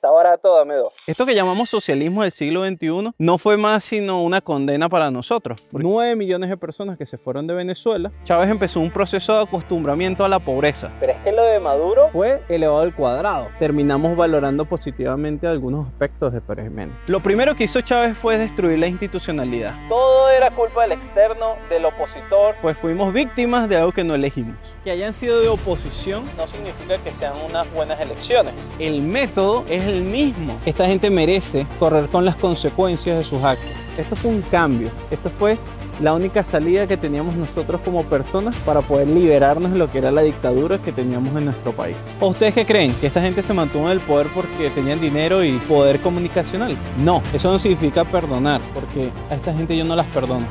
está barato, dame 2. Esto que llamamos socialismo del siglo XXI no fue más sino una condena para nosotros. 9 millones de personas que se fueron de Venezuela, Chávez empezó un proceso de acostumbramiento a la pobreza. Pero es que lo de Maduro Fue elevado al cuadrado. Terminamos valorando positivamente algunos aspectos de Pérez Jiménez. Lo primero que hizo Chávez fue destruir la institucionalidad. todo era culpa del externo, del opositor. Pues fuimos víctimas de algo que no elegimos. Que hayan sido de oposición No significa que sean unas buenas elecciones. el método es el mismo. Esta gente merece correr con las consecuencias de sus actos. Esto fue un cambio. Esto fue la única salida que teníamos nosotros como personas para poder liberarnos de lo que era la dictadura que teníamos en nuestro país. ¿O ustedes qué creen? ¿Que esta gente se mantuvo en el poder porque tenían dinero y poder comunicacional? No, eso no significa perdonar, porque a esta gente yo no las perdono.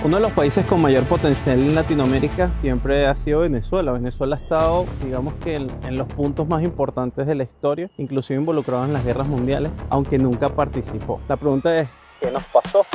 Uno de los países con mayor potencial en Latinoamérica siempre ha sido Venezuela. Venezuela ha estado, digamos que en los puntos más importantes de la historia, inclusive involucrado en las guerras mundiales, aunque nunca participó. La pregunta es, ¿Qué nos pasó?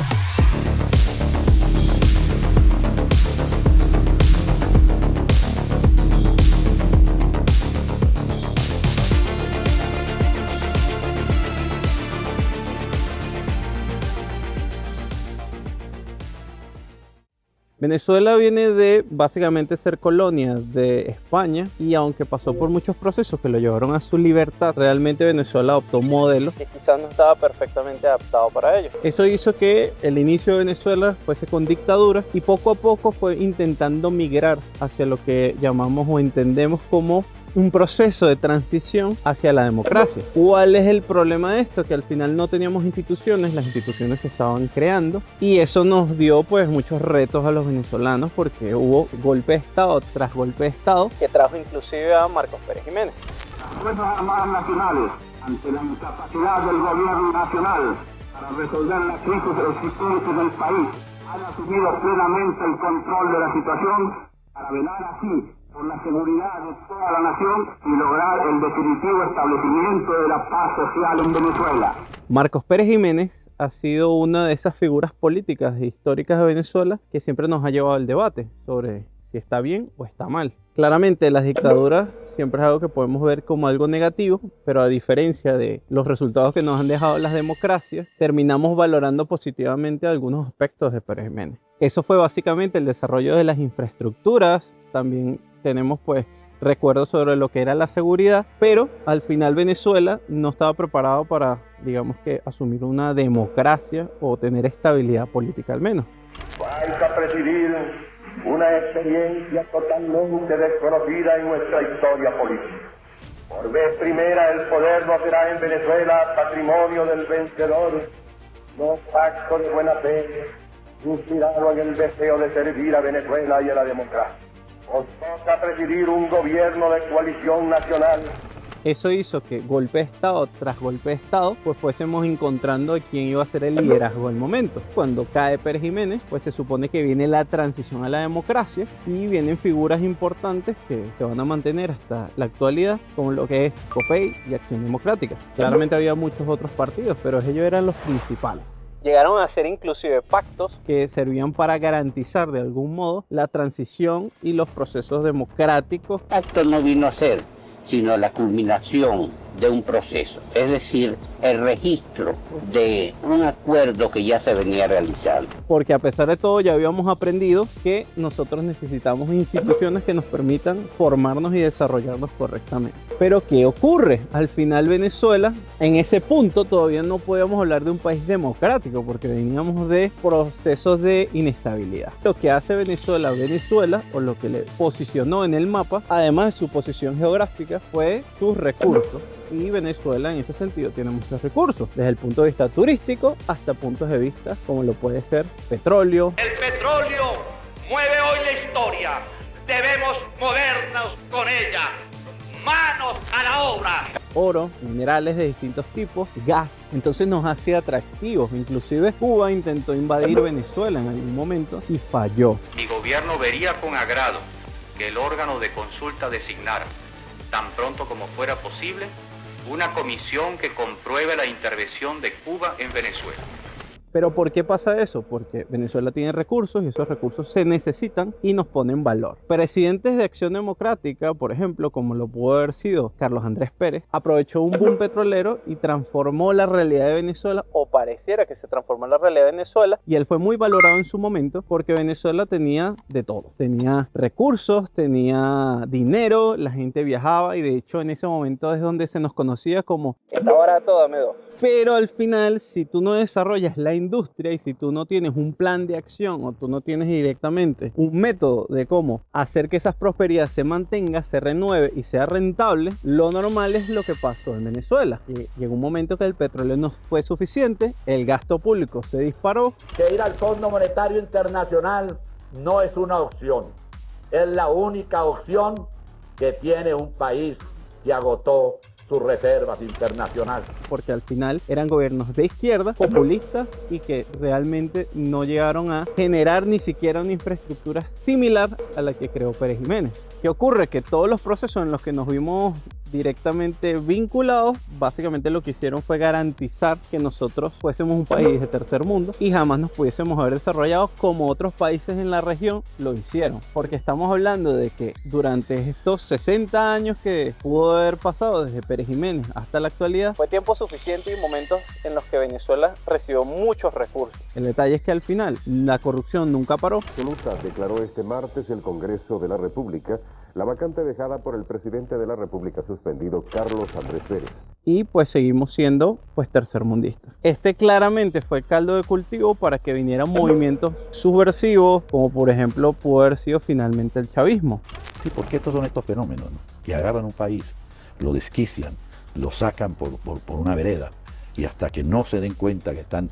Venezuela viene de básicamente ser colonia de España y aunque pasó por muchos procesos que lo llevaron a su libertad, realmente Venezuela adoptó un modelo. Que quizás no estaba perfectamente adaptado para ello. Eso hizo que el inicio de Venezuela fuese con dictadura y poco a poco fue intentando migrar hacia lo que llamamos o entendemos como un proceso de transición hacia la democracia. ¿Cuál es el problema de esto? Que al final no teníamos instituciones, las instituciones se estaban creando y eso nos dio pues muchos retos a los venezolanos porque hubo golpe de Estado tras golpe de Estado. Que trajo inclusive a Marcos Pérez Jiménez. Las Fuerzas Armadas Nacionales, ante la incapacidad del gobierno nacional para resolver la crisis existente del país, han asumido plenamente el control de la situación para velar así por la seguridad de toda la nación y lograr el definitivo establecimiento de la paz social en Venezuela. Marcos Pérez Jiménez ha sido una de esas figuras políticas e históricas de Venezuela que siempre nos ha llevado al debate sobre si está bien o está mal. Claramente las dictaduras siempre es algo que podemos ver como algo negativo, pero a diferencia de los resultados que nos han dejado las democracias, terminamos valorando positivamente algunos aspectos de Pérez Jiménez. Eso fue básicamente el desarrollo de las infraestructuras, también tenemos pues recuerdos sobre lo que era la seguridad, pero al final Venezuela no estaba preparado para, digamos que, asumir una democracia o tener estabilidad política al menos. Vais a presidir una experiencia totalmente desconocida en nuestra historia política. Por vez primera el poder no será en Venezuela patrimonio del vencedor, no acto de buena fe, inspirado en el deseo de servir a Venezuela y a la democracia. Os toca presidir un gobierno de coalición nacional. Eso hizo que golpe de Estado tras golpe de Estado pues fuésemos encontrando a quién iba a ser el liderazgo del momento. Cuando cae Pérez Jiménez pues se supone que viene la transición a la democracia y vienen figuras importantes que se van a mantener hasta la actualidad como lo que es COPEI y Acción Democrática. Claramente había muchos otros partidos pero ellos eran los principales. Llegaron a hacer inclusive pactos Que servían para garantizar de algún modo la transición y los procesos democráticos. Acto no vino a ser sino la culminación de un proceso, es decir, el registro de un acuerdo que ya se venía realizando. Porque a pesar de todo ya habíamos aprendido que nosotros necesitamos instituciones que nos permitan formarnos y desarrollarnos correctamente. Pero ¿qué ocurre? Al final Venezuela, en ese punto todavía no podíamos hablar de un país democrático porque veníamos de procesos de inestabilidad. Lo que hace Venezuela, o lo que le posicionó en el mapa, además de su posición geográfica, fue sus recursos. Y Venezuela en ese sentido tiene muchos recursos, desde el punto de vista turístico hasta puntos de vista como lo puede ser petróleo. El petróleo mueve hoy la historia. Debemos movernos con ella. ¡Manos a la obra! Oro, minerales de distintos tipos, gas. Entonces nos hace atractivos. Inclusive Cuba intentó invadir Venezuela en algún momento y falló. Mi gobierno vería con agrado que el órgano de consulta designara, tan pronto como fuera posible, una comisión que compruebe la intervención de Cuba en Venezuela. ¿Pero por qué pasa eso? Porque Venezuela tiene recursos y esos recursos se necesitan y nos ponen valor. Presidentes de Acción Democrática, por ejemplo, como lo pudo haber sido Carlos Andrés Pérez, aprovechó un boom petrolero y transformó la realidad de Venezuela, O pareciera que se transformó en la realidad de Venezuela. y él fue muy valorado en su momento porque Venezuela tenía de todo. Tenía recursos, tenía dinero, la gente viajaba y de hecho en ese momento es donde se nos conocía como Está barato, dame dos. pero al final, si tú no desarrollas la industria y si tú no tienes un plan de acción o tú no tienes directamente un método de cómo hacer que esa prosperidad se mantenga, se renueve y sea rentable, lo normal es lo que pasó en Venezuela. Que llegó un momento que el petróleo no fue suficiente, el gasto público se disparó. Que ir al Fondo Monetario Internacional no es una opción. Es la única opción que tiene un país que agotó sus reservas internacionales. Porque al final eran gobiernos de izquierda, populistas y que realmente no llegaron a generar ni siquiera una infraestructura similar a la que creó Pérez Jiménez. ¿Qué ocurre? Que todos los procesos en los que nos vimos directamente vinculados, básicamente lo que hicieron fue garantizar que nosotros fuésemos un país de tercer mundo y jamás nos pudiésemos haber desarrollado como otros países en la región lo hicieron. Porque estamos hablando de que durante estos 60 años que pudo haber pasado desde Pérez Jiménez hasta la actualidad, Fue tiempo suficiente y momentos en los que Venezuela recibió muchos recursos. el detalle es que al final la corrupción nunca paró. Absoluta, declaró este martes el Congreso de la República la vacante dejada por el presidente de la República suspendido, Carlos Andrés Pérez. Y pues seguimos siendo pues tercermundistas. Este claramente fue caldo de cultivo para que vinieran movimientos subversivos, como por ejemplo pudo haber sido finalmente el chavismo. Sí, porque estos son estos fenómenos, ¿no? Que agarran un país, lo desquician, lo sacan por una vereda y hasta que no se den cuenta que están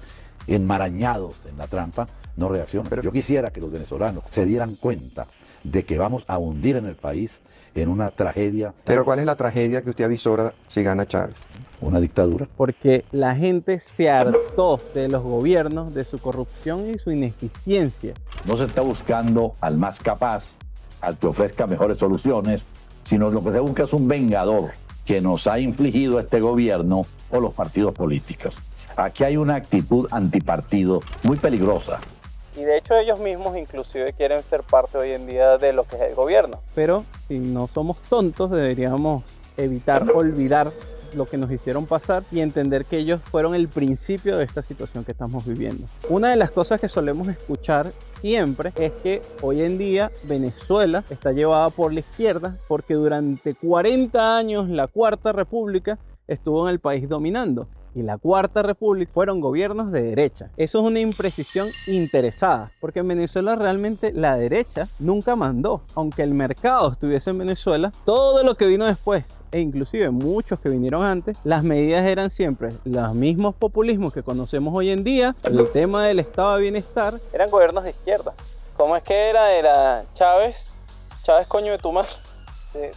enmarañados en la trampa, no reaccionan. Pero yo quisiera que los venezolanos se dieran cuenta de que vamos a hundir en el país en una tragedia. Pero ¿cuál es la tragedia que usted avisora si gana Chávez? Una dictadura. Porque la gente se hartó de los gobiernos, de su corrupción y su ineficiencia. No se está buscando al más capaz, al que ofrezca mejores soluciones, sino lo que se busca es un vengador que nos ha infligido este gobierno o los partidos políticos. Aquí hay una actitud antipartido muy peligrosa. Y de hecho ellos mismos inclusive quieren ser parte hoy en día de lo que es el gobierno. Pero si no somos tontos, deberíamos evitar olvidar lo que nos hicieron pasar y entender que ellos fueron el principio de esta situación que estamos viviendo. Una de las cosas que solemos escuchar siempre es que hoy en día Venezuela está llevada por la izquierda porque durante 40 años la Cuarta República estuvo en el país dominando. Y la Cuarta República fueron gobiernos de derecha. Eso es una imprecisión interesada, porque en Venezuela realmente la derecha nunca mandó. Aunque el mercado estuviese en Venezuela, todo lo que vino después, e inclusive muchos que vinieron antes, las medidas eran siempre los mismos populismos que conocemos hoy en día. El tema del estado de bienestar. Eran gobiernos de izquierda. ¿Cómo es que era? Era Chávez, coño de tu madre.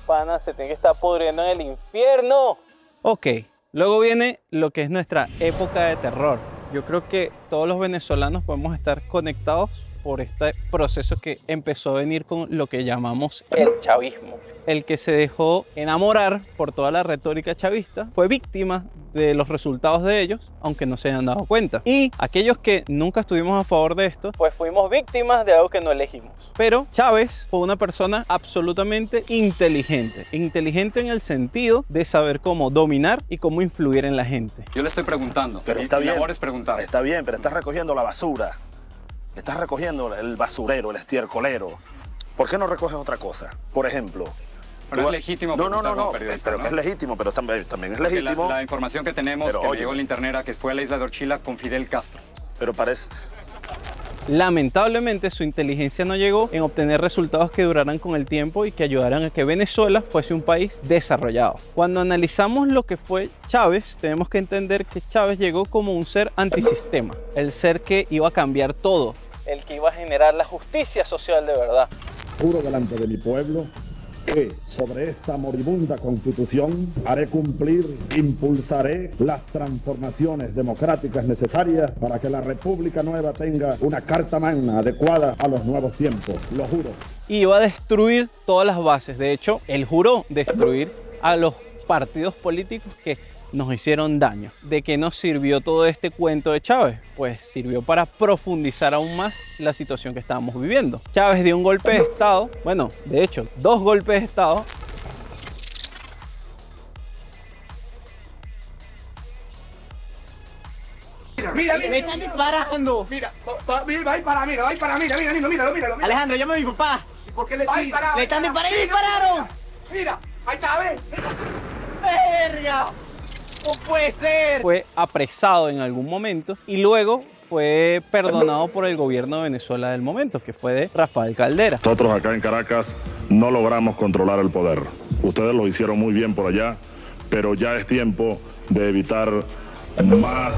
Pana, se tiene que estar pudriendo en el infierno. Ok. Luego viene lo que es nuestra época de terror. Yo creo que todos los venezolanos podemos estar conectados por este proceso que empezó a venir con lo que llamamos el chavismo. El que se dejó enamorar por toda la retórica chavista fue víctima de los resultados de ellos, aunque no se hayan dado cuenta. Y aquellos que nunca estuvimos a favor de esto, pues fuimos víctimas de algo que no elegimos. Pero Chávez fue una persona absolutamente inteligente. Inteligente en el sentido de saber cómo dominar y cómo influir en la gente. Yo le estoy preguntando. Pero está bien. Es preguntar. Está bien, pero estás recogiendo la basura. Estás recogiendo el basurero, el estiércolero. ¿Por qué no recoges otra cosa? Por ejemplo... Pero es legítimo preguntar como periodista, pero ¿no? es legítimo, pero también es legítimo. La información que tenemos, pero, que me llegó en internet, era que fue a la isla de Orchila con Fidel Castro. Pero parece... Lamentablemente su inteligencia no llegó en obtener resultados que duraran con el tiempo y que ayudaran a que Venezuela fuese un país desarrollado. Cuando analizamos lo que fue Chávez, tenemos que entender que Chávez llegó como un ser antisistema, el ser que iba a cambiar todo, el que iba a generar la justicia social de verdad. Juro delante de mi pueblo que sobre esta moribunda constitución haré cumplir, impulsaré las transformaciones democráticas necesarias para que la República Nueva tenga una carta magna adecuada a los nuevos tiempos, lo juro. Y iba a destruir todas las bases. De hecho, él juró destruir a los partidos políticos que nos hicieron daño. ¿De qué nos sirvió todo este cuento de Chávez? Pues sirvió para profundizar aún más la situación que estábamos viviendo. Chávez dio un golpe de Estado, bueno, de hecho, 2 golpes de Estado. Mira, me están disparando. Mira, va ahí para, mira. Alejandro, llama a mi papá. ¿Por qué le están disparando? ¡Dispararon! Mira, ahí está, ¿ves? ¡Verga! ¡No puede ser! Fue apresado en algún momento y luego fue perdonado por el gobierno de Venezuela del momento, que fue de Rafael Caldera. Nosotros acá en Caracas no logramos controlar el poder. Ustedes lo hicieron muy bien por allá, pero ya es tiempo de evitar más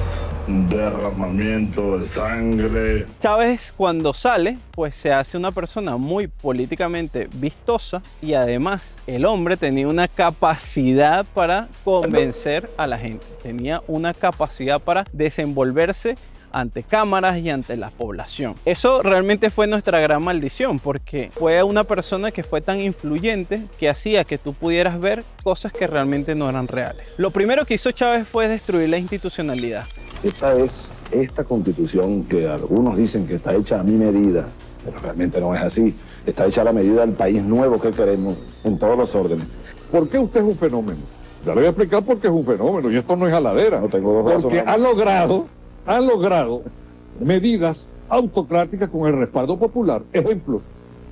derramamiento de sangre. Chávez, cuando sale, pues se hace una persona muy políticamente vistosa y además el hombre tenía una capacidad para convencer a la gente, tenía una capacidad para desenvolverse ante cámaras y ante la población. Eso realmente fue nuestra gran maldición, porque fue una persona que fue tan influyente que hacía que tú pudieras ver cosas que realmente no eran reales. Lo primero que hizo Chávez fue destruir la institucionalidad. Esta constitución que algunos dicen que está hecha a mi medida, pero realmente no es así. Está hecha a la medida del país nuevo que queremos en todos los órdenes. ¿Por qué usted es un fenómeno? Ya le voy a explicar por qué es un fenómeno y esto no es jaladera. No tengo dos razones. Porque han logrado medidas autocráticas con el respaldo popular. Ejemplo,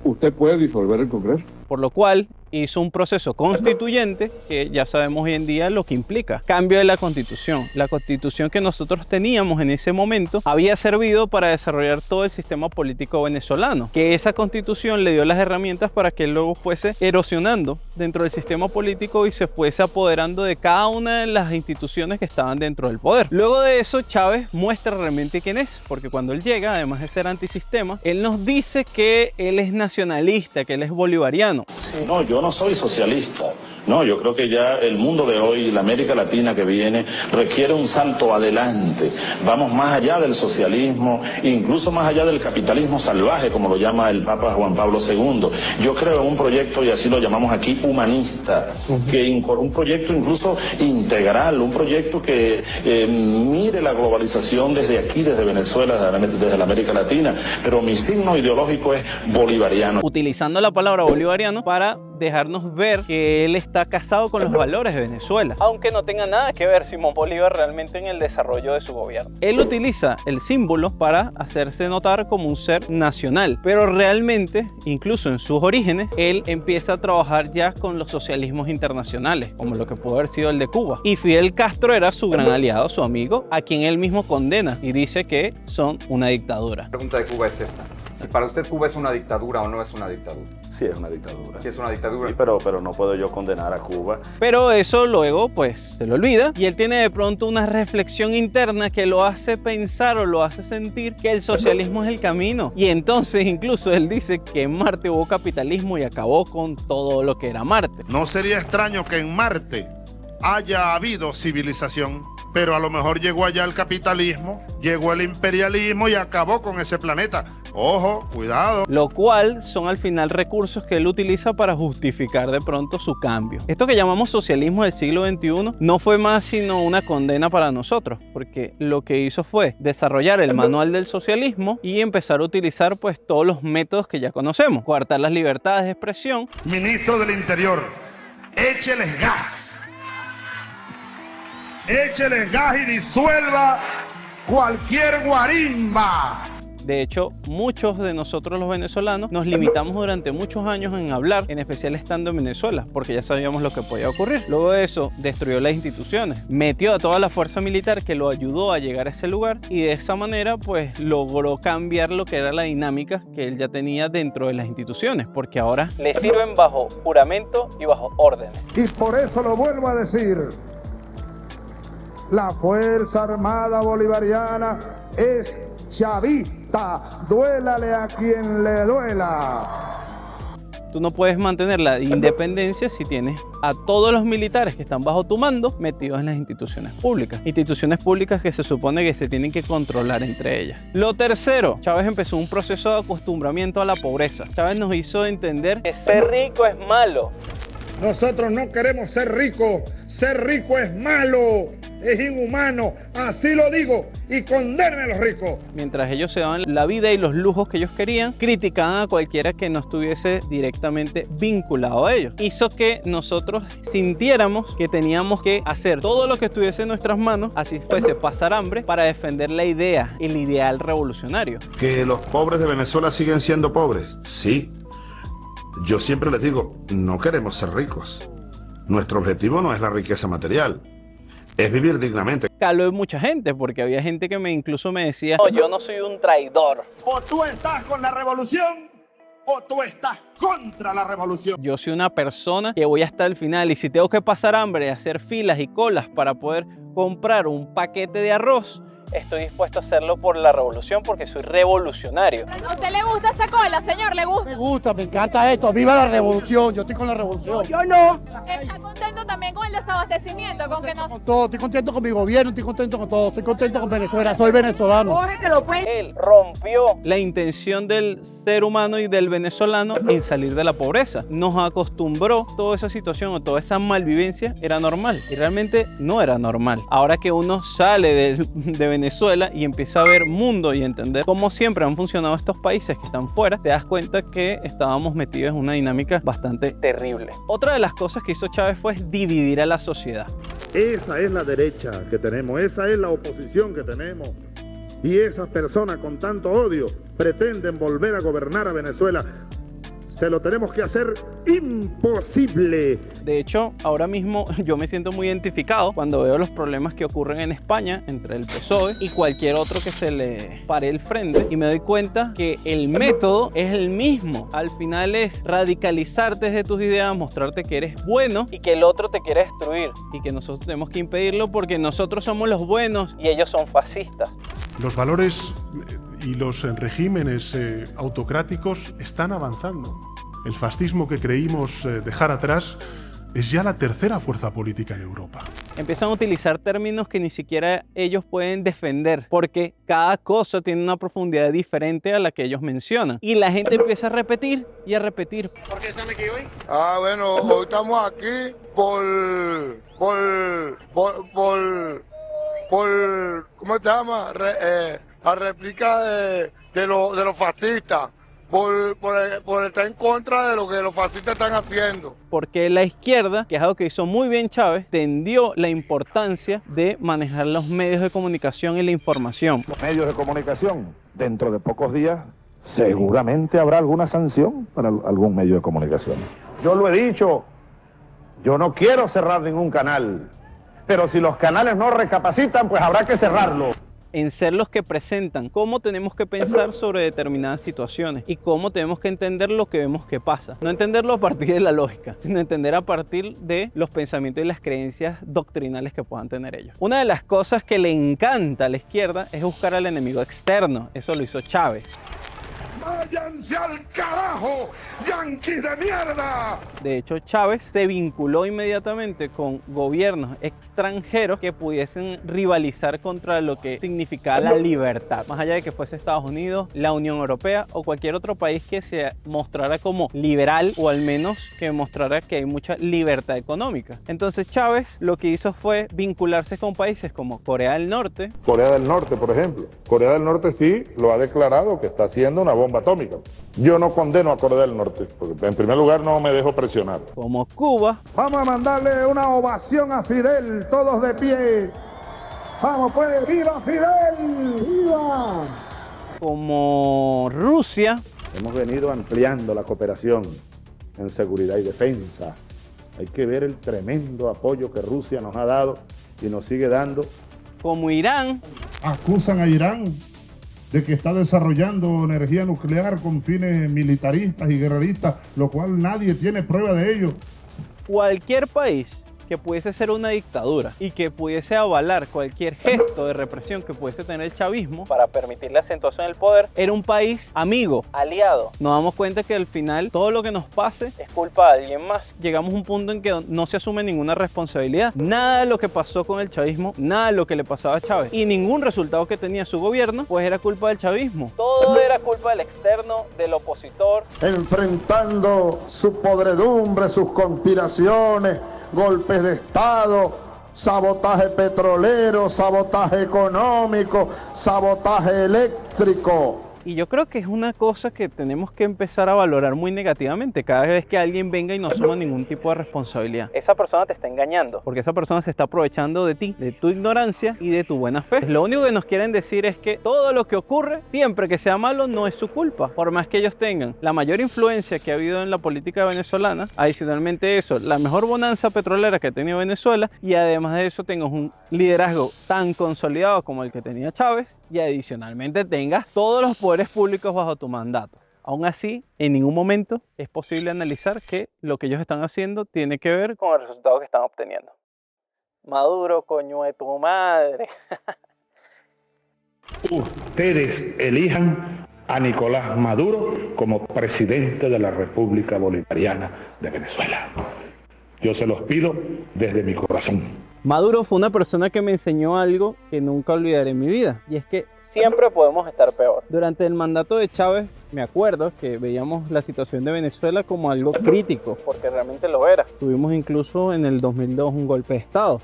usted puede disolver el Congreso. Por lo cual hizo un proceso constituyente que ya sabemos hoy en día lo que implica. Cambio de la Constitución. La Constitución que nosotros teníamos en ese momento había servido para desarrollar todo el sistema político venezolano. Que esa Constitución le dio las herramientas para que luego fuese erosionando dentro del sistema político y se fuese apoderando de cada una de las instituciones que estaban dentro del poder. Luego de eso, Chávez muestra realmente quién es, porque cuando él llega, además de ser antisistema, él nos dice que él es nacionalista, que él es bolivariano. No, yo no soy socialista. No, yo creo que ya el mundo de hoy, la América Latina que viene, requiere un salto adelante. Vamos más allá del socialismo, incluso más allá del capitalismo salvaje, como lo llama el Papa Juan Pablo II. Yo creo en un proyecto, y así lo llamamos aquí, humanista, un proyecto incluso integral, un proyecto que mire la globalización desde aquí, desde Venezuela, desde la América Latina, pero mi signo ideológico es bolivariano. Utilizando la palabra bolivariano para dejarnos ver que él está casado con los valores de Venezuela, aunque no tenga nada que ver Simón Bolívar realmente en el desarrollo de su gobierno. Él utiliza el símbolo para hacerse notar como un ser nacional, pero realmente, incluso en sus orígenes, él empieza a trabajar ya con los socialismos internacionales, como lo que pudo haber sido el de Cuba. Y Fidel Castro era su gran aliado, su amigo, a quien él mismo condena y dice que son una dictadura. La pregunta de Cuba es esta: si para usted Cuba es una dictadura o no es una dictadura. Sí, es una dictadura. Sí, es una dictadura. Sí, pero no puedo yo condenar a Cuba. Pero eso luego pues se lo olvida y él tiene de pronto una reflexión interna que lo hace pensar o lo hace sentir que el socialismo es el camino. Y entonces incluso él dice que en Marte hubo capitalismo y acabó con todo lo que era Marte. No sería extraño que en Marte haya habido civilización, pero a lo mejor llegó allá el capitalismo, llegó el imperialismo y acabó con ese planeta. Ojo, cuidado. Lo cual son al final recursos que él utiliza para justificar de pronto su cambio. Esto que llamamos socialismo del siglo XXI no fue más sino una condena para nosotros, porque lo que hizo fue desarrollar el manual del socialismo y empezar a utilizar pues todos los métodos que ya conocemos. Coartar las libertades de expresión. Ministro del Interior, écheles gas. Écheles gas y disuelva cualquier guarimba. De hecho, muchos de nosotros los venezolanos nos limitamos durante muchos años en hablar, en especial estando en Venezuela, porque ya sabíamos lo que podía ocurrir. Luego de eso, destruyó las instituciones, metió a toda la fuerza militar que lo ayudó a llegar a ese lugar y de esa manera pues logró cambiar lo que era la dinámica que él ya tenía dentro de las instituciones, porque ahora le sirven bajo juramento y bajo órdenes. Y por eso lo vuelvo a decir, la Fuerza Armada Bolivariana es chavista, duélale a quien le duela. Tú no puedes mantener la independencia si tienes a todos los militares que están bajo tu mando metidos en las instituciones públicas. Instituciones públicas que se supone que se tienen que controlar entre ellas. Lo tercero, Chávez empezó un proceso de acostumbramiento a la pobreza. Chávez nos hizo entender que ser rico es malo. Nosotros no queremos ser ricos. Ser rico es malo, es inhumano. Así lo digo y condeno a los ricos. Mientras ellos se daban la vida y los lujos que ellos querían, criticaban a cualquiera que no estuviese directamente vinculado a ellos. Hizo que nosotros sintiéramos que teníamos que hacer todo lo que estuviese en nuestras manos, así fuese pasar hambre, para defender la idea, el ideal revolucionario. ¿Que los pobres de Venezuela siguen siendo pobres? Sí. Yo siempre les digo, no queremos ser ricos. Nuestro objetivo no es la riqueza material, es vivir dignamente. Caló de mucha gente, porque había gente que incluso me decía, no, yo no soy un traidor. O tú estás con la revolución, o tú estás contra la revolución. Yo soy una persona que voy hasta el final, y si tengo que pasar hambre, hacer filas y colas para poder comprar un paquete de arroz, estoy dispuesto a hacerlo por la revolución, porque soy revolucionario. ¿A usted le gusta esa cola, señor? ¿Le gusta? Me gusta, me encanta esto. ¡Viva la revolución! Yo estoy con la revolución. Yo no. ¿Está contento también con el desabastecimiento? ¿Con que no? Con todo, estoy contento con mi gobierno, estoy contento con todo, estoy contento con Venezuela, soy venezolano. Él rompió la intención del ser humano y del venezolano en salir de la pobreza. Nos acostumbró toda esa situación o toda esa malvivencia era normal, y realmente no era normal. Ahora que uno sale de Venezuela y empieza a ver mundo y entender cómo siempre han funcionado estos países que están fuera, te das cuenta que estábamos metidos en una dinámica bastante terrible. Otra de las cosas que hizo Chávez fue dividir a la sociedad. Esa es la derecha que tenemos, esa es la oposición que tenemos. Y esas personas con tanto odio pretenden volver a gobernar a Venezuela. Se lo tenemos que hacer imposible. De hecho, ahora mismo yo me siento muy identificado cuando veo los problemas que ocurren en España entre el PSOE y cualquier otro que se le pare el frente, y me doy cuenta que el método es el mismo. Al final es radicalizarte desde tus ideas, mostrarte que eres bueno y que el otro te quiere destruir, y que nosotros tenemos que impedirlo porque nosotros somos los buenos y ellos son fascistas. Los valores y los regímenes autocráticos están avanzando. El fascismo que creímos dejar atrás es ya la tercera fuerza política en Europa. Empiezan a utilizar términos que ni siquiera ellos pueden defender, porque cada cosa tiene una profundidad diferente a la que ellos mencionan. Y la gente empieza a repetir y a repetir. ¿Por qué están aquí hoy? Bueno, hoy estamos aquí por ¿cómo se llama? La réplica de los fascistas. Por estar en contra de lo que los fascistas están haciendo. Porque la izquierda, que es algo que hizo muy bien Chávez, entendió la importancia de manejar los medios de comunicación y la información. Los medios de comunicación, dentro de pocos días, seguramente habrá alguna sanción para algún medio de comunicación. Yo lo he dicho, yo no quiero cerrar ningún canal, pero si los canales no recapacitan, pues habrá que cerrarlo. En ser los que presentan cómo tenemos que pensar sobre determinadas situaciones y cómo tenemos que entender lo que vemos que pasa. No entenderlo a partir de la lógica, sino entender a partir de los pensamientos y las creencias doctrinales que puedan tener ellos. Una de las cosas que le encanta a la izquierda es buscar al enemigo externo. Eso lo hizo Chávez. ¡Váyanse al carajo, yanquis de mierda! De hecho, Chávez se vinculó inmediatamente con gobiernos extranjeros que pudiesen rivalizar contra lo que significaba la libertad. Más allá de que fuese Estados Unidos, la Unión Europea o cualquier otro país que se mostrara como liberal, o al menos que mostrara que hay mucha libertad económica. Entonces Chávez lo que hizo fue vincularse con países como Corea del Norte. Corea del Norte, por ejemplo. Corea del Norte sí lo ha declarado que está haciendo una bomba atómica. Yo no condeno a Corea del Norte, porque en primer lugar no me dejo presionar. Como Cuba. Vamos a mandarle una ovación a Fidel, todos de pie. Vamos pues, ¡viva Fidel! ¡Viva! Como Rusia. Hemos venido ampliando la cooperación en seguridad y defensa. Hay que ver el tremendo apoyo que Rusia nos ha dado y nos sigue dando. Como Irán. Acusan a Irán de que está desarrollando energía nuclear con fines militaristas y guerreristas, lo cual nadie tiene prueba de ello. Cualquier país que pudiese ser una dictadura y que pudiese avalar cualquier gesto de represión que pudiese tener el chavismo para permitir la acentuación del poder, era un país amigo, aliado. Nos damos cuenta que al final todo lo que nos pase es culpa de alguien más. Llegamos a un punto en que no se asume ninguna responsabilidad. Nada de lo que pasó con el chavismo, nada de lo que le pasaba a Chávez y ningún resultado que tenía su gobierno, pues era culpa del chavismo. Todo era culpa del externo, del opositor. Enfrentando su podredumbre, sus conspiraciones, golpes de Estado, sabotaje petrolero, sabotaje económico, sabotaje eléctrico. Y yo creo que es una cosa que tenemos que empezar a valorar muy negativamente cada vez que alguien venga y no asuma ningún tipo de responsabilidad. Esa persona te está engañando, porque esa persona se está aprovechando de ti, de tu ignorancia y de tu buena fe. Lo único que nos quieren decir es que todo lo que ocurre, siempre que sea malo, no es su culpa, por más que ellos tengan la mayor influencia que ha habido en la política venezolana. Adicionalmente eso, la mejor bonanza petrolera que ha tenido Venezuela, y además de eso tengas un liderazgo tan consolidado como el que tenía Chávez, y adicionalmente tengas todos los poderes públicos bajo tu mandato. Aún así, en ningún momento es posible analizar que lo que ellos están haciendo tiene que ver con el resultado que están obteniendo. Maduro, coño de tu madre. Ustedes elijan a Nicolás Maduro como presidente de la República Bolivariana de Venezuela. Yo se los pido desde mi corazón. Maduro fue una persona que me enseñó algo que nunca olvidaré en mi vida, y es que siempre podemos estar peor. Durante el mandato de Chávez, me acuerdo que veíamos la situación de Venezuela como algo crítico, porque realmente lo era. Tuvimos incluso en el 2002 un golpe de Estado.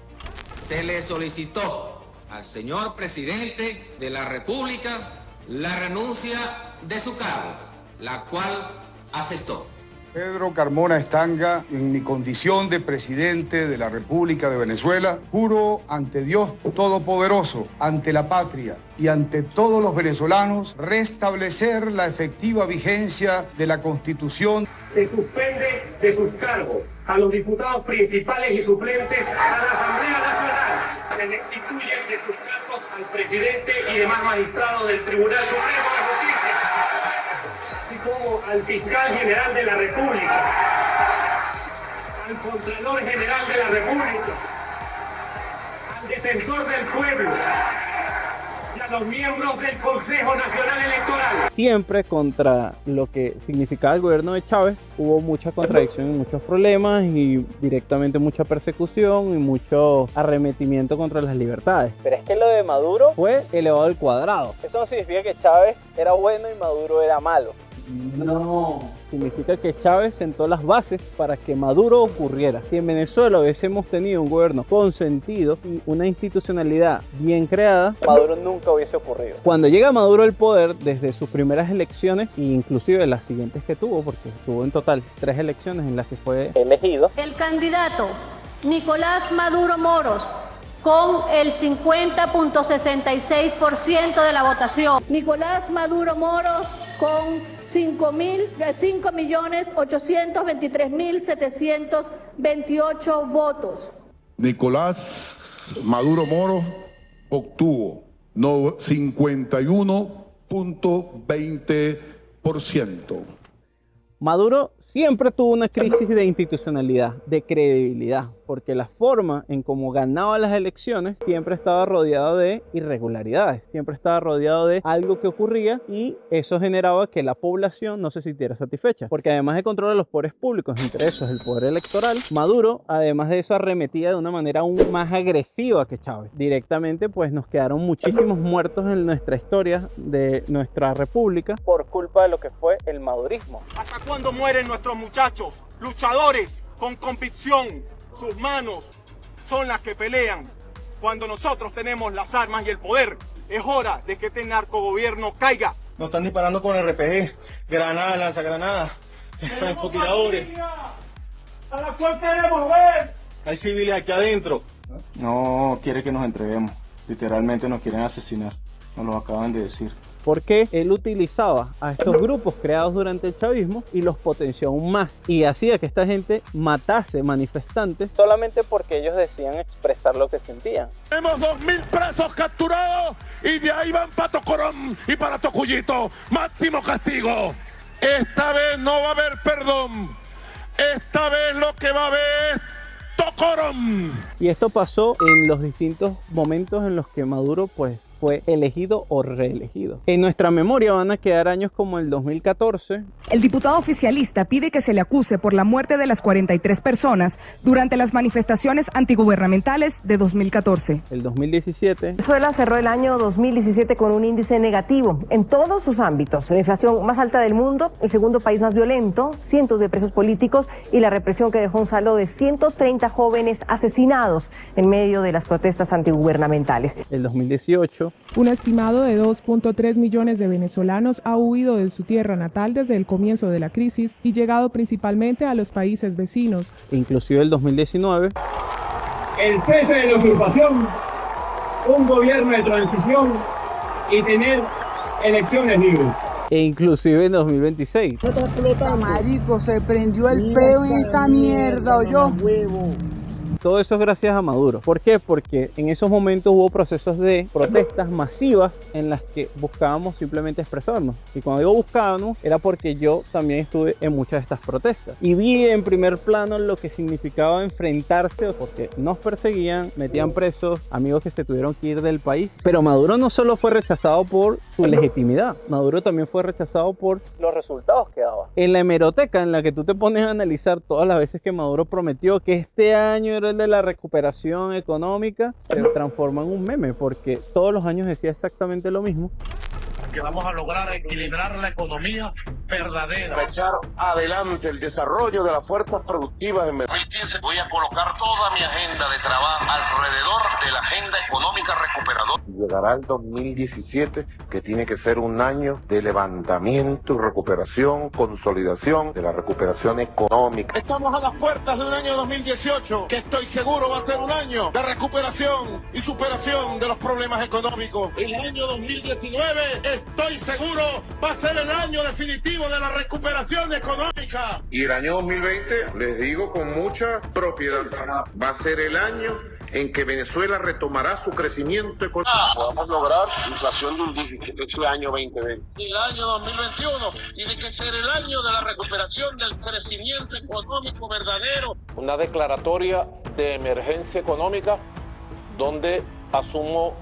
Se le solicitó al señor presidente de la República la renuncia de su cargo, la cual aceptó. Pedro Carmona Estanga, en mi condición de presidente de la República de Venezuela, juro ante Dios Todopoderoso, ante la patria y ante todos los venezolanos, restablecer la efectiva vigencia de la Constitución. Se suspende de sus cargos a los diputados principales y suplentes a la Asamblea Nacional. Se destituyen de sus cargos al presidente y demás magistrados del Tribunal Supremo de Justicia, como al fiscal general de la República, al Contralor General de la República, al Defensor del Pueblo y a los miembros del Consejo Nacional Electoral. Siempre contra lo que significaba el gobierno de Chávez hubo mucha contradicción y muchos problemas, y directamente mucha persecución y mucho arremetimiento contra las libertades. Pero es que lo de Maduro fue elevado al cuadrado. Eso no significa que Chávez era bueno y Maduro era malo. No, significa que Chávez sentó las bases para que Maduro ocurriera. Si en Venezuela hubiésemos tenido un gobierno con sentido y una institucionalidad bien creada, Maduro nunca hubiese ocurrido. Cuando llega Maduro al poder, desde sus primeras elecciones, e inclusive las siguientes que tuvo, porque tuvo en total 3 elecciones en las que fue elegido, el candidato Nicolás Maduro Moros, con el 50.66% de la votación. Nicolás Maduro Moros con 5.823.728 votos. Nicolás Maduro Moros obtuvo 51.20%. Maduro siempre tuvo una crisis de institucionalidad, de credibilidad, porque la forma en cómo ganaba las elecciones siempre estaba rodeado de irregularidades, siempre estaba rodeado de algo que ocurría, y eso generaba que la población no se sintiera satisfecha, porque además de controlar los poderes públicos, entre esos el poder electoral, Maduro, además de eso, arremetía de una manera aún más agresiva que Chávez. Directamente, pues nos quedaron muchísimos muertos en nuestra historia de nuestra república por culpa de lo que fue el madurismo. ¿Hasta cuándo mueren nuestros muchachos, luchadores con convicción? Sus manos son las que pelean. Cuando nosotros tenemos las armas y el poder, es hora de que este narcogobierno caiga. Nos están disparando con RPG, granadas, lanzagranadas, francotiradores. ¿A la cual queremos ver? Hay civiles aquí adentro. No quiere que nos entreguemos. Literalmente nos quieren asesinar. Nos lo acaban de decir. Porque él utilizaba a estos grupos creados durante el chavismo y los potenció aún más, y hacía que esta gente matase manifestantes solamente porque ellos decían expresar lo que sentían. Tenemos 2.000 presos capturados y de ahí van para Tocorón y para Tocuyito. Máximo castigo. Esta vez no va a haber perdón. Esta vez lo que va a haber es decorum. Y esto pasó en los distintos momentos en los que Maduro pues fue elegido o reelegido. En nuestra memoria van a quedar años como el 2014. El diputado oficialista pide que se le acuse por la muerte de las 43 personas durante las manifestaciones antigubernamentales de 2014. El 2017. Venezuela cerró el año 2017 con un índice negativo en todos sus ámbitos. La inflación más alta del mundo, el segundo país más violento, cientos de presos políticos y la represión que dejó un saldo de 130 jóvenes asesinados en medio de las protestas antigubernamentales. El 2018. Un estimado de 2.3 millones de venezolanos ha huido de su tierra natal desde el comienzo de la crisis y llegado principalmente a los países vecinos. Inclusive el 2019. El cese de la usurpación, un gobierno de transición y tener elecciones libres. E inclusive en 2026. Marico, se prendió el peo en esta mierda, ¿oyó? Todo eso es gracias a Maduro. ¿Por qué? Porque en esos momentos hubo procesos de protestas masivas en las que buscábamos simplemente expresarnos. Y cuando digo buscábamos, era porque yo también estuve en muchas de estas protestas. Y vi en primer plano lo que significaba enfrentarse, porque nos perseguían, metían presos, amigos que se tuvieron que ir del país. Pero Maduro no solo fue rechazado por su legitimidad, Maduro también fue rechazado por los resultados que daba. En la hemeroteca en la que tú te pones a analizar todas las veces que Maduro prometió que este año era el de la recuperación económica, se transforma en un meme porque todos los años decía exactamente lo mismo. Que vamos a lograr equilibrar la economía verdadera. Echar adelante el desarrollo de las fuerzas productivas en Venezuela. Voy a colocar toda mi agenda de trabajo alrededor de la agenda económica recuperadora. Llegará el 2017, que tiene que ser un año de levantamiento y recuperación, consolidación de la recuperación económica. Estamos a las puertas de un año 2018, que estoy seguro va a ser un año de recuperación y superación de los problemas económicos. El año 2019, estoy seguro, va a ser el año definitivo de la recuperación económica. Y el año 2020, les digo con mucha propiedad, va a ser el año en que Venezuela retomará su crecimiento económico. Podamos lograr inflación de un dígito este año 2020. Y el año 2021 tiene que ser el año de la recuperación del crecimiento económico verdadero. Una declaratoria de emergencia económica donde asumo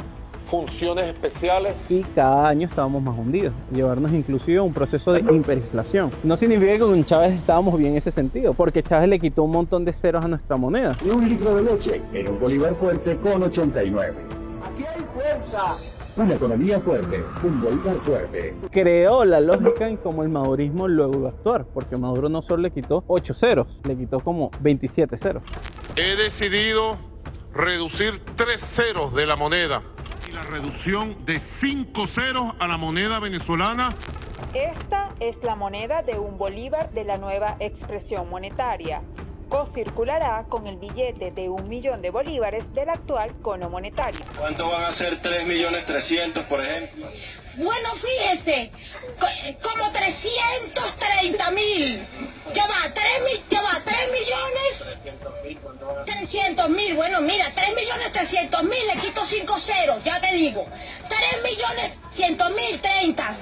funciones especiales. Y cada año estábamos más hundidos, llevarnos inclusive a un proceso de hiperinflación. No significa que con Chávez estábamos bien en ese sentido, porque Chávez le quitó un montón de ceros a nuestra moneda. Y un litro de leche en un bolívar fuerte con 89. Aquí hay fuerza. Una economía fuerte, un bolívar fuerte. Creó la lógica en cómo el madurismo luego iba a actuar, porque Maduro no solo le quitó 8 ceros, le quitó como 27 ceros. He decidido reducir 3 ceros de la moneda. La reducción de 5 ceros a la moneda venezolana. Esta es la moneda de un bolívar de la nueva expresión monetaria. Co-circulará con el billete de 1 millón de bolívares del actual cono monetario. ¿Cuánto van a ser 3.300.000, por ejemplo? Bueno, fíjese, como 330.000. Ya va, 3.300.000. Bueno, mira, 3.300.000, le quito 5 ceros, ya te digo. 3.100.000, 30. 3.000.000.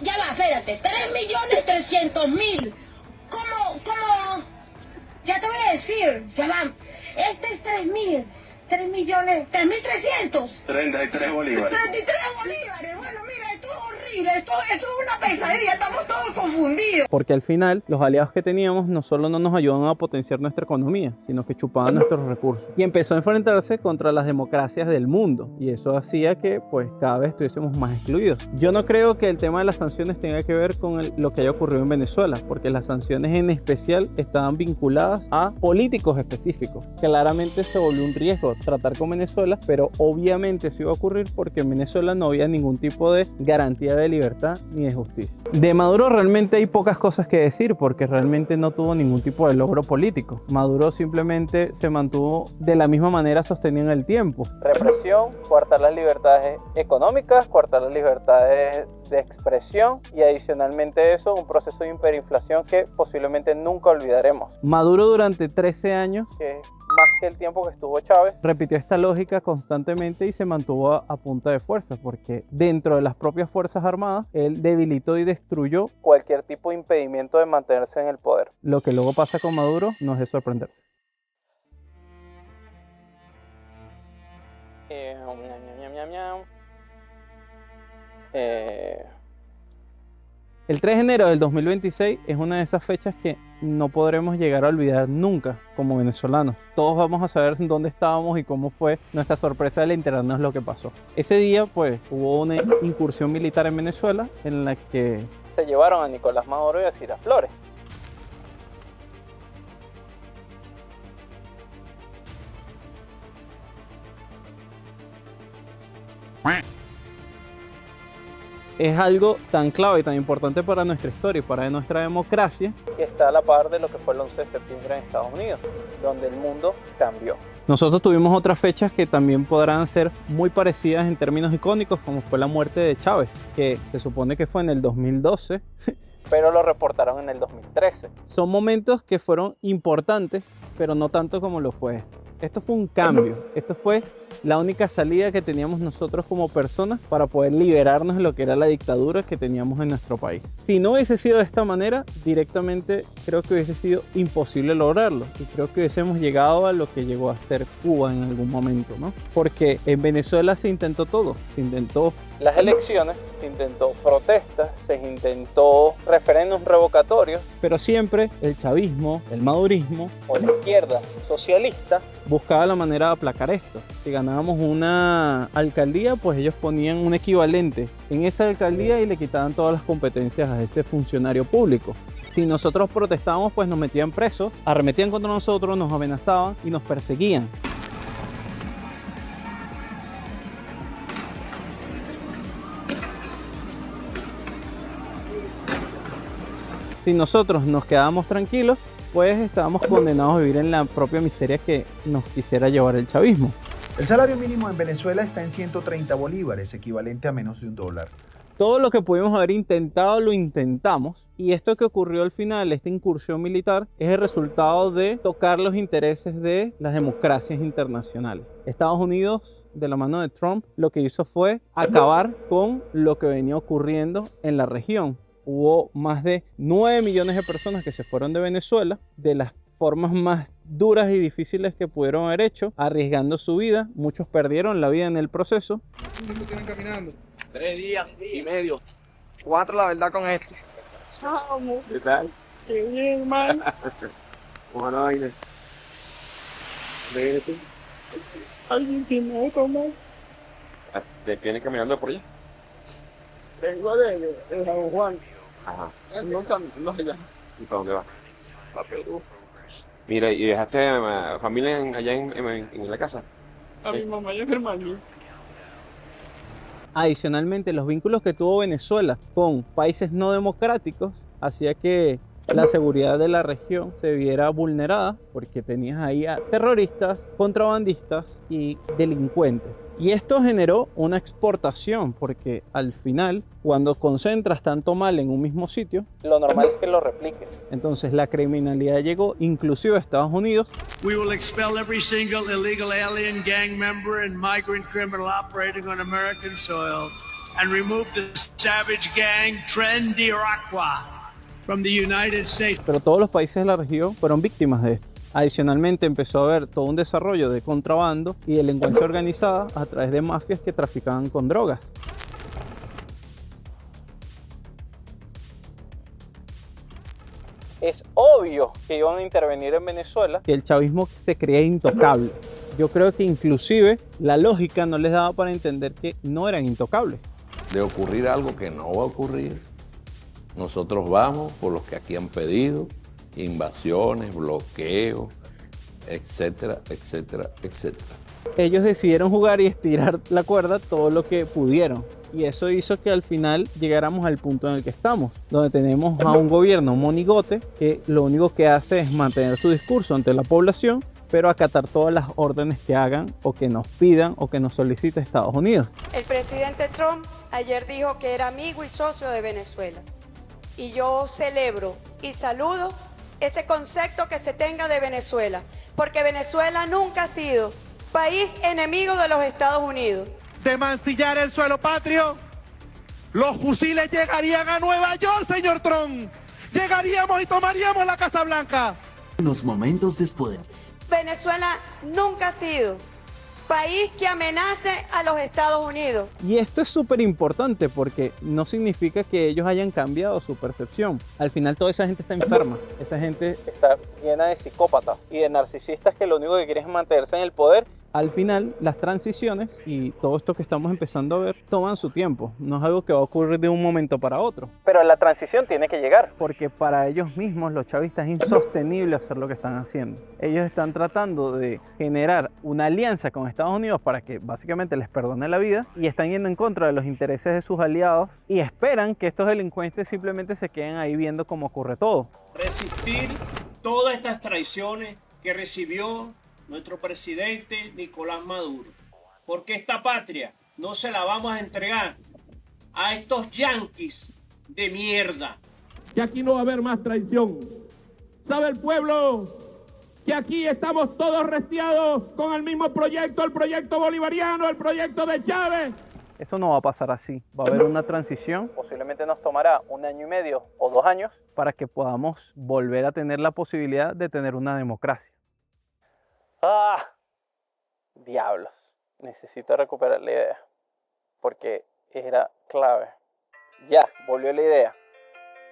Ya va, espérate, 3.300.000. ¿Cómo? Ya te voy a decir, ya va. Este es 3.000. 3.300.000. 33 bolívares. 33 bolívares. Bueno, mira, esto es horrible. Esto es una pesadilla. Estamos todos confundidos. Porque al final, los aliados que teníamos no solo no nos ayudaban a potenciar nuestra economía, sino que chupaban nuestros recursos. Y empezó a enfrentarse contra las democracias del mundo. Y eso hacía que, pues, cada vez estuviésemos más excluidos. Yo no creo que el tema de las sanciones tenga que ver con lo que haya ocurrido en Venezuela, porque las sanciones en especial estaban vinculadas a políticos específicos. Claramente se volvió un riesgo tratar con Venezuela, pero obviamente eso iba a ocurrir porque en Venezuela no había ningún tipo de garantía de libertad ni de justicia. De Maduro realmente hay pocas cosas que decir porque realmente no tuvo ningún tipo de logro político. Maduro simplemente se mantuvo de la misma manera sostenida en el tiempo. Represión, coartar las libertades económicas, coartar las libertades de expresión y adicionalmente eso, un proceso de hiperinflación que posiblemente nunca olvidaremos. Maduro durante 13 años, que más que el tiempo que estuvo Chávez, repitió esta lógica constantemente y se mantuvo a punta de fuerza, porque dentro de las propias Fuerzas Armadas, él debilitó y destruyó cualquier tipo de impedimento de mantenerse en el poder. Lo que luego pasa con Maduro no es de sorprenderse. El 3 de enero del 2026 es una de esas fechas que no podremos llegar a olvidar nunca como venezolanos. Todos vamos a saber dónde estábamos y cómo fue nuestra sorpresa al enterarnos lo que pasó. Ese día pues hubo una incursión militar en Venezuela en la que se llevaron a Nicolás Maduro y a Cira Flores. Es algo tan clave y tan importante para nuestra historia y para nuestra democracia que está a la par de lo que fue el 11 de septiembre en Estados Unidos, donde el mundo cambió. Nosotros tuvimos otras fechas que también podrán ser muy parecidas en términos icónicos, como fue la muerte de Chávez, que se supone que fue en el 2012, pero lo reportaron en el 2013. Son momentos que fueron importantes, pero no tanto como lo fue esto. Esto fue un cambio, esto fue la única salida que teníamos nosotros como personas para poder liberarnos de lo que era la dictadura que teníamos en nuestro país. Si no hubiese sido de esta manera, directamente creo que hubiese sido imposible lograrlo y creo que hubiésemos llegado a lo que llegó a ser Cuba en algún momento, ¿no? Porque en Venezuela se intentó todo, se intentó las elecciones, se intentó protestas, se intentó referéndums revocatorios, pero siempre el chavismo, el madurismo o la izquierda socialista buscaba la manera de aplacar esto. Si ganábamos una alcaldía, pues ellos ponían un equivalente en esa alcaldía y le quitaban todas las competencias a ese funcionario público. Si nosotros protestábamos, pues nos metían presos, arremetían contra nosotros, nos amenazaban y nos perseguían. Si nosotros nos quedábamos tranquilos, pues estábamos condenados a vivir en la propia miseria que nos quisiera llevar el chavismo. El salario mínimo en Venezuela está en 130 bolívares, equivalente a menos de $1. Todo lo que pudimos haber intentado, lo intentamos. Y esto que ocurrió al final, esta incursión militar, es el resultado de tocar los intereses de las democracias internacionales. Estados Unidos, de la mano de Trump, lo que hizo fue acabar con lo que venía ocurriendo en la región. Hubo más de 9 millones de personas que se fueron de Venezuela de las formas más duras y difíciles que pudieron haber hecho, arriesgando su vida. Muchos perdieron la vida en el proceso. ¿Cuánto tienen caminando? 3 días y medio. 4 la verdad con este. Chamo. ¿Qué tal? Qué bien, man. Ojalá vaina. ¿De tú? Alguien sin me comer. ¿Te viene caminando por allá? Vengo de San Juan. Ajá. No allá. ¿Y para dónde vas? A Perú. Mira, ¿y dejaste familia allá en la casa? A mi mamá y a mi hermano. Adicionalmente, los vínculos que tuvo Venezuela con países no democráticos hacía que la seguridad de la región se viera vulnerada porque tenías ahí a terroristas, contrabandistas y delincuentes. Y esto generó una exportación porque al final, cuando concentras tanto mal en un mismo sitio, lo normal es que lo repliques. Entonces la criminalidad llegó inclusive a Estados Unidos. We will expel every single illegal alien, gang member, and migrant criminal operating on American soil and remove the savage gang Tren de Aragua from the United States. Pero todos los países de la región fueron víctimas de esto. Adicionalmente empezó a haber todo un desarrollo de contrabando y delincuencia organizada a través de mafias que traficaban con drogas. Es obvio que iban a intervenir en Venezuela, que el chavismo se creía intocable. Yo creo que inclusive la lógica no les daba para entender que no eran intocables. De ocurrir algo que no va a ocurrir, nosotros vamos por los que aquí han pedido, invasiones, bloqueos, etcétera, etcétera, etcétera. Ellos decidieron jugar y estirar la cuerda todo lo que pudieron. Y eso hizo que al final llegáramos al punto en el que estamos, donde tenemos a un gobierno monigote que lo único que hace es mantener su discurso ante la población, pero acatar todas las órdenes que hagan o que nos pidan o que nos solicite Estados Unidos. El presidente Trump ayer dijo que era amigo y socio de Venezuela. Y yo celebro y saludo ese concepto que se tenga de Venezuela, porque Venezuela nunca ha sido país enemigo de los Estados Unidos. De mancillar el suelo patrio, los fusiles llegarían a Nueva York, señor Trump. Llegaríamos y tomaríamos la Casa Blanca. Unos momentos después. Venezuela nunca ha sido país que amenace a los Estados Unidos. Y esto es súper importante porque no significa que ellos hayan cambiado su percepción. Al final toda esa gente está enferma. Esa gente está llena de psicópatas y de narcisistas que lo único que quieren es mantenerse en el poder. Al final, las transiciones y todo esto que estamos empezando a ver toman su tiempo. No es algo que va a ocurrir de un momento para otro. Pero la transición tiene que llegar, porque para ellos mismos, los chavistas, es insostenible hacer lo que están haciendo. Ellos están tratando de generar una alianza con Estados Unidos para que básicamente les perdone la vida y están yendo en contra de los intereses de sus aliados y esperan que estos delincuentes simplemente se queden ahí viendo cómo ocurre todo. Resistir todas estas traiciones que recibió nuestro presidente Nicolás Maduro, porque esta patria no se la vamos a entregar a estos yanquis de mierda. Que aquí no va a haber más traición. ¿Sabe el pueblo que aquí estamos todos restiados con el mismo proyecto, el proyecto bolivariano, el proyecto de Chávez? Eso no va a pasar así. Va a haber una transición. Posiblemente nos tomará 1 año y medio o 2 años para que podamos volver a tener la posibilidad de tener una democracia. ¡Ah! Diablos. Necesito recuperar la idea. Porque era clave. Ya, volvió la idea.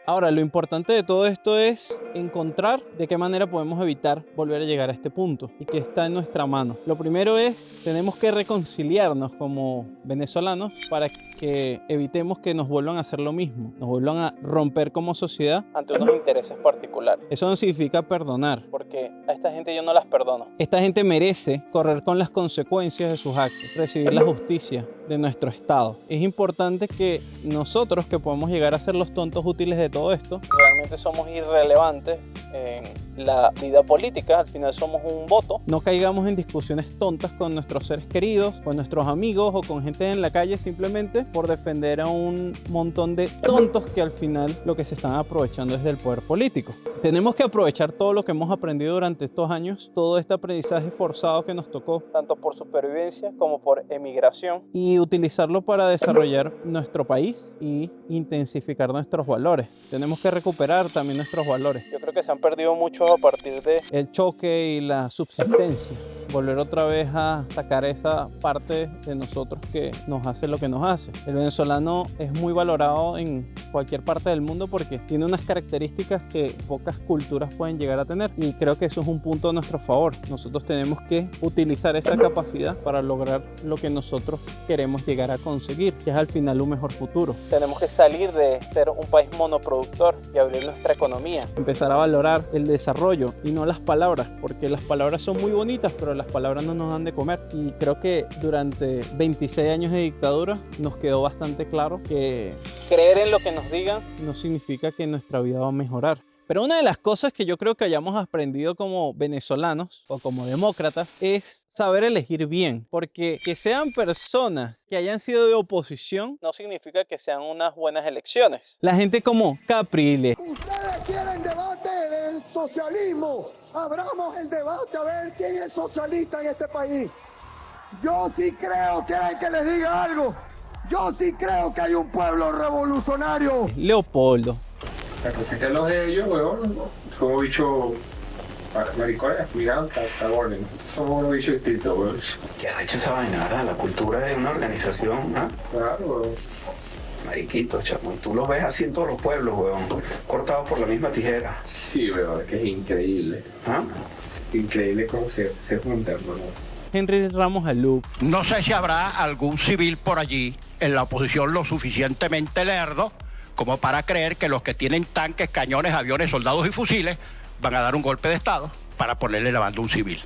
Ahora, lo importante de todo esto es encontrar de qué manera podemos evitar volver a llegar a este punto y que está en nuestra mano. Lo primero es, tenemos que reconciliarnos como venezolanos para que evitemos que nos vuelvan a hacer lo mismo, nos vuelvan a romper como sociedad ante unos intereses particulares. Eso no significa perdonar, porque a esta gente yo no las perdono. Esta gente merece correr con las consecuencias de sus actos, recibir la justicia de nuestro Estado. Es importante que nosotros, que podemos llegar a ser los tontos útiles de todo esto, realmente somos irrelevantes en la vida política, al final somos un voto, no caigamos en discusiones tontas con nuestros seres queridos, con nuestros amigos o con gente en la calle simplemente por defender a un montón de tontos que al final lo que se están aprovechando es del poder político. Tenemos que aprovechar todo lo que hemos aprendido durante estos años, todo este aprendizaje forzado que nos tocó, tanto por supervivencia como por emigración, y utilizarlo para desarrollar nuestro país y intensificar nuestros valores. Tenemos que recuperar también nuestros valores. Yo creo que se han perdido muchos a partir del choque y la subsistencia. Volver otra vez a sacar esa parte de nosotros que nos hace lo que nos hace. El venezolano es muy valorado en cualquier parte del mundo porque tiene unas características que pocas culturas pueden llegar a tener, y creo que eso es un punto a nuestro favor. Nosotros tenemos que utilizar esa capacidad para lograr lo que nosotros queremos llegar a conseguir, que es al final un mejor futuro. Tenemos que salir de ser un país monoproductor y abrir nuestra economía, empezar a valorar el desarrollo y no las palabras, porque las palabras son muy bonitas, pero las palabras no nos dan de comer. Y creo que durante 26 años de dictadura nos quedó bastante claro que creer en lo que nos digan no significa que nuestra vida va a mejorar. Pero una de las cosas que yo creo que hayamos aprendido como venezolanos o como demócratas es saber elegir bien, porque que sean personas que hayan sido de oposición no significa que sean unas buenas elecciones. La gente como Capriles. Ustedes quieren debate del socialismo. Abramos el debate a ver quién es socialista en este país. Yo sí creo, quieren que les diga algo. Yo sí creo que hay un pueblo revolucionario. Leopoldo. La que saqué los de ellos, huevón, son unos bichos maricones, cuidado, cagones. Somos unos bichos distintos, huevón. ¿Qué ha hecho esa vaina, verdad? La cultura de una organización, ¿ah? Claro, huevón. Mariquito, chamo, tú los ves así en todos los pueblos, huevón, cortados por la misma tijera. Sí, huevón, es que es increíble. ¿Ah? Increíble cómo se juntan, huevón. Henry Ramos Aluc. No sé si habrá algún civil por allí en la oposición lo suficientemente lerdo como para creer que los que tienen tanques, cañones, aviones, soldados y fusiles van a dar un golpe de Estado para ponerle la banda a un civil.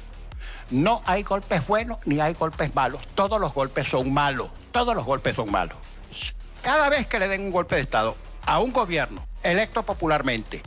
No hay golpes buenos ni hay golpes malos. Todos los golpes son malos. Todos los golpes son malos. Cada vez que le den un golpe de Estado a un gobierno electo popularmente,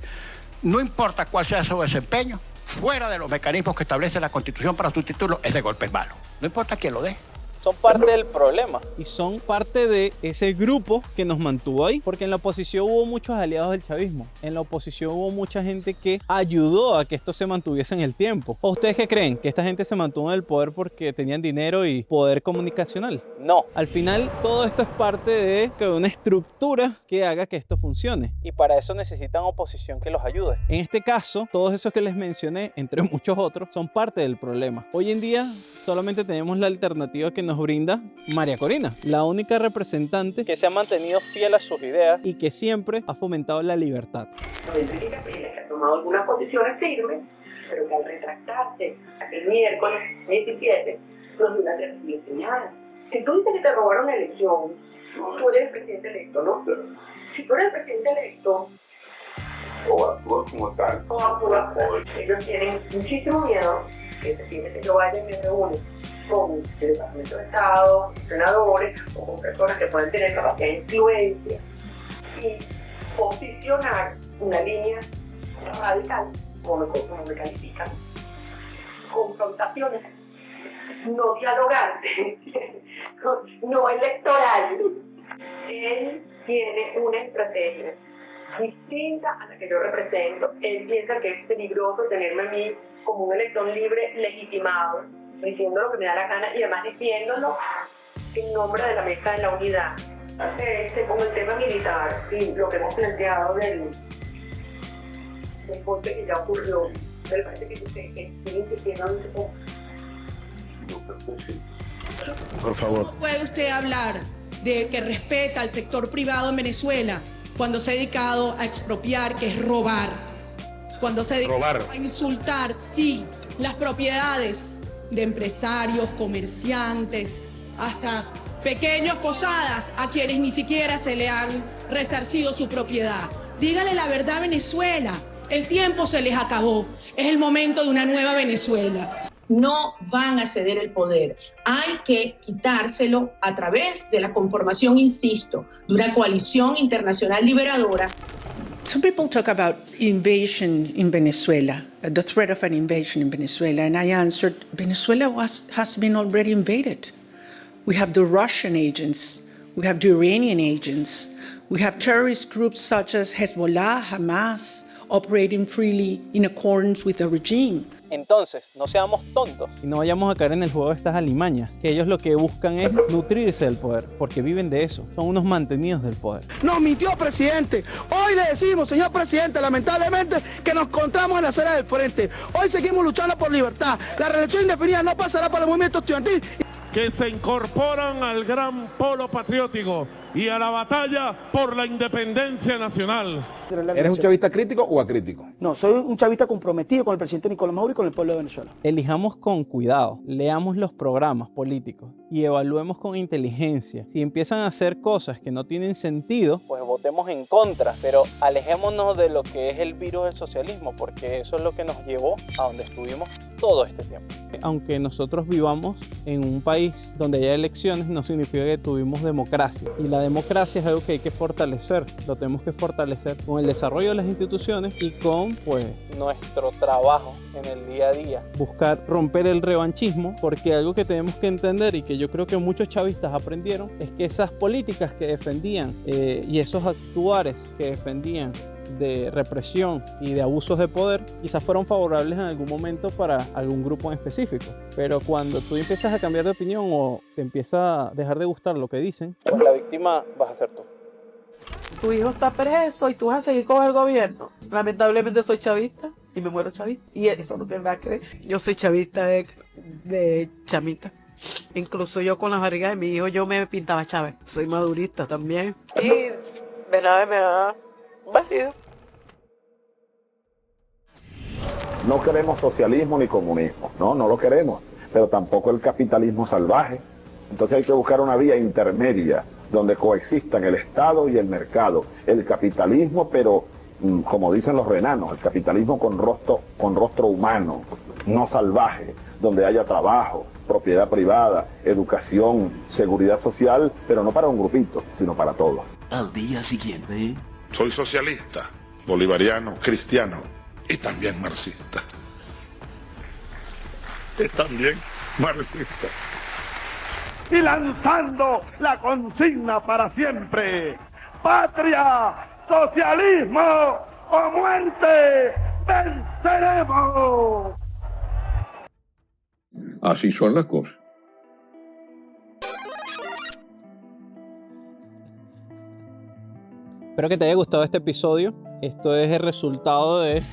no importa cuál sea su desempeño, fuera de los mecanismos que establece la Constitución para sustituirlo, ese golpe es malo. No importa quién lo dé. son parte del problema y son parte de ese grupo que nos mantuvo ahí, porque en la oposición hubo muchos aliados del chavismo, en la oposición hubo mucha gente que ayudó a que esto se mantuviese en el tiempo. ¿O ustedes qué creen? ¿Que esta gente se mantuvo en el poder porque tenían dinero y poder comunicacional? No, al final todo esto es parte de una estructura que haga que esto funcione, y para eso necesitan oposición que los ayude. En este caso, todos esos que les mencioné, entre muchos otros, son parte del problema. Hoy en día solamente tenemos la alternativa que nos brinda María Corina, la única representante que se ha mantenido fiel a sus ideas y que siempre ha fomentado la libertad. Enrique Capriles, que ha tomado algunas posiciones firmes, pero que al retractarse el miércoles 17 nos dio una terrible señal. Si tú dices que te robaron la elección, tú eres el presidente electo, ¿no? Si tú eres el presidente electo, o actúas como tal. O actúas como tal. Ellos tienen muchísimo miedo que se siente que yo vaya y me reúne con el Departamento de Estado, senadores o con personas que pueden tener capacidad de influencia y posicionar una línea radical, como me califican, confrontaciones no dialogantes, no electorales. Él tiene una estrategia distinta a la que yo represento. Él piensa que es peligroso tenerme a mí como un elector libre, legitimado, diciendo lo que me da la gana y además diciéndolo en nombre de la mesa de la unidad. Con el tema militar y lo que hemos planteado del golpe que ya ocurrió, me parece que sigue insistiendo en ese punto. Por favor. ¿Cómo puede usted hablar de que respeta al sector privado en Venezuela cuando se ha dedicado a expropiar, que es robar? Cuando se dedica a insultar, sí, las propiedades de empresarios, comerciantes, hasta pequeños posadas a quienes ni siquiera se le han resarcido su propiedad. Dígale la verdad a Venezuela. El tiempo se les acabó. Es el momento de una nueva Venezuela. No van a ceder el poder. Hay que quitárselo a través de la conformación, insisto, de una coalición internacional liberadora. Some people talk about invasion in Venezuela, the threat of an invasion in Venezuela, and I answered, Venezuela has been already invaded. We have the Russian agents, we have the Iranian agents, we have terrorist groups such as Hezbollah, Hamas, operating freely in accordance with the regime. Entonces, no seamos tontos y no vayamos a caer en el juego de estas alimañas, que ellos lo que buscan es nutrirse del poder, porque viven de eso, son unos mantenidos del poder. Nos mintió, presidente. Hoy le decimos, señor presidente, lamentablemente, que nos encontramos en la acera del frente. Hoy seguimos luchando por libertad. La reelección indefinida no pasará por el movimiento estudiantil. Que se incorporan al gran polo patriótico y a la batalla por la independencia nacional. ¿Eres un chavista crítico o acrítico? No, soy un chavista comprometido con el presidente Nicolás Maduro y con el pueblo de Venezuela. Elijamos con cuidado, leamos los programas políticos y evaluemos con inteligencia. Si empiezan a hacer cosas que no tienen sentido, pues votemos en contra, pero alejémonos de lo que es el virus del socialismo, porque eso es lo que nos llevó a donde estuvimos todo este tiempo. Aunque nosotros vivamos en un país donde haya elecciones, no significa que tuvimos democracia. Y la democracia es algo que hay que fortalecer, lo tenemos que fortalecer con el desarrollo de las instituciones y con nuestro trabajo en el día a día. Buscar romper el revanchismo, porque algo que tenemos que entender y que yo creo que muchos chavistas aprendieron es que esas políticas que defendían y esos actuares que defendían de represión y de abusos de poder quizás fueron favorables en algún momento para algún grupo en específico, pero cuando tú empiezas a cambiar de opinión o te empieza a dejar de gustar lo que dicen, pues la víctima vas a ser tú. Tu hijo está preso y tú vas a seguir con el gobierno. Lamentablemente soy chavista y me muero chavista. Y eso no tiene nada que ver. Yo soy chavista de chamita. Incluso yo con la barriga de mi hijo yo me pintaba Chávez. Soy madurista también. Y me da válido. No queremos socialismo ni comunismo, no lo queremos, pero tampoco el capitalismo salvaje. Entonces hay que buscar una vía intermedia donde coexistan el Estado y el mercado, el capitalismo, pero como dicen los renanos, el capitalismo con rostro humano, no salvaje, donde haya trabajo, propiedad privada, educación, seguridad social, pero no para un grupito, sino para todos. Al día siguiente... Soy socialista, bolivariano, cristiano y también marxista. Y también marxista. y lanzando la consigna para siempre. Patria, socialismo o muerte, venceremos. Así son las cosas. Espero que te haya gustado este episodio. Esto es el resultado del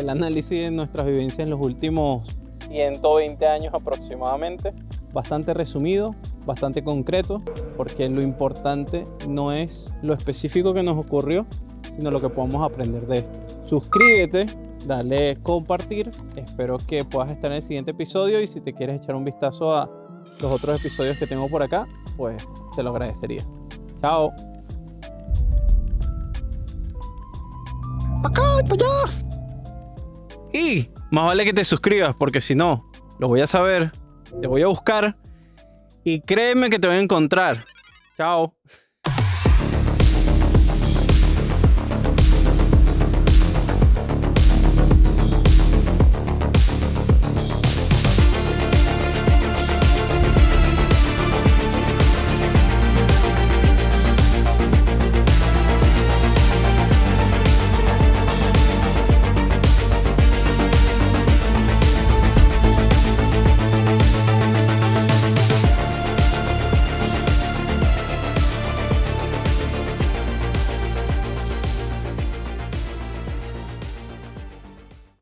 análisis de nuestras vivencias en los últimos 120 años aproximadamente. Bastante resumido, bastante concreto, porque lo importante no es lo específico que nos ocurrió, sino lo que podemos aprender de esto. Suscríbete, dale compartir. Espero que puedas estar en el siguiente episodio, y si te quieres echar un vistazo a los otros episodios que tengo por acá, pues te lo agradecería. Chao. ¡Para acá, para allá! Y más vale que te suscribas, porque si no, lo voy a saber, te voy a buscar y créeme que te voy a encontrar. Chao.